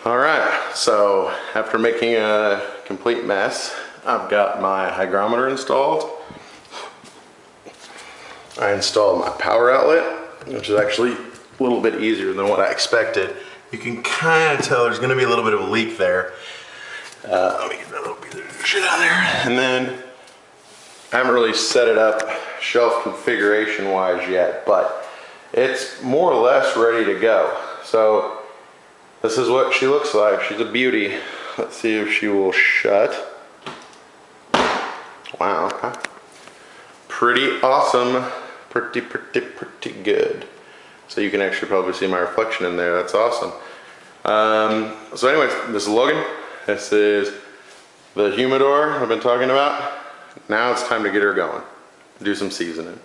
All right, so after making a complete mess, I've got my hygrometer installed. I installed my power outlet, which is actually a little bit easier than what I expected. You can kind of tell there's going to be a little bit of a leak there. Let me get that little piece of shit out of there. And then I haven't really set it up shelf configuration wise yet, but it's more or less ready to go. So this is what she looks like. She's a beauty. Let's see if she will shut. Wow, okay. Pretty awesome. Pretty good. So you can actually probably see my reflection in there. That's awesome. So anyways, this is Logan. This is the Humidor I've been talking about. Now it's time to get her going. Do some seasoning.